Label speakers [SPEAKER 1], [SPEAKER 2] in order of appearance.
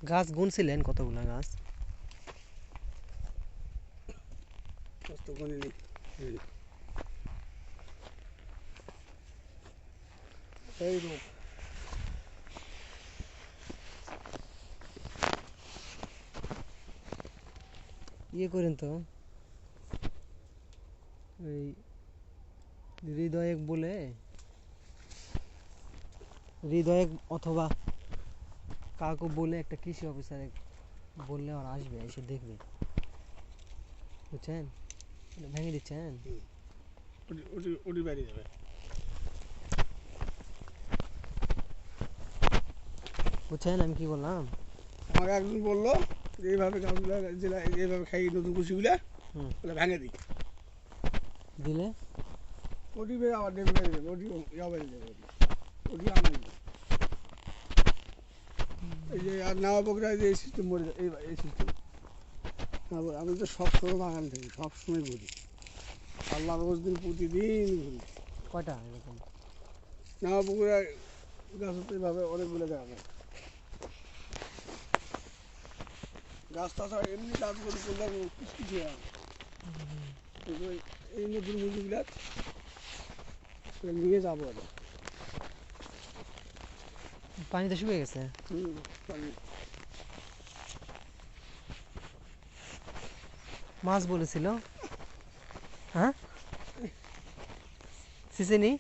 [SPEAKER 1] গাছ গুনছিলেন কতগুলা গাছ?
[SPEAKER 2] তো গুনিনি। এই রোগ
[SPEAKER 1] ইয়ে করেন তো, ওই হৃদয়েক বলে, হৃদয়েক অথবা কাকু বলে একটা কৃষি অফিসারে বললে আর আসবে, এসে দেখবে, বুঝছেন? ভেঙে দিচ্ছেন।
[SPEAKER 2] ওটি বাইরে যাবে।
[SPEAKER 1] বুঝছেন আমি কি বললাম?
[SPEAKER 2] আমাকে একজন বললো যে এইভাবে গাছগুলা যেটা এইভাবে খাই নতুন কুচিগুলা
[SPEAKER 1] হুম।
[SPEAKER 2] ওগুলো ভেঙে দিই।
[SPEAKER 1] দিলে
[SPEAKER 2] ওটি বেড়ে আবার ডেবে বেড়ে যাবে, ওটি ইয়া বেড়ে যাবে, ওটি আনাই। এই যে আর নাওয়া বকরায় যে এই সিস্টেম মরে যায়, এই সিস্টেম। আমি তো সবসময় বাগান থাকি, সবসময় ঘুরি, আল্লাহ রোজ দিন প্রতিদিন ঘুরি।
[SPEAKER 1] কয়টা এরকম?
[SPEAKER 2] নাওয়া বকরায় গাছ হতে এইভাবে অনেকগুলো দেখা যায়। গাছ তাছাড়া এমনি গাছগুলো করলে কিছু হয় না। কিন্তু এই নতুন মুরগিগুলা নিয়ে যাবো আর।
[SPEAKER 1] পানিতে শুকিয়ে গেছে।
[SPEAKER 2] মানে
[SPEAKER 1] মাছ বলেছিল, হ্যাঁ সিসিনি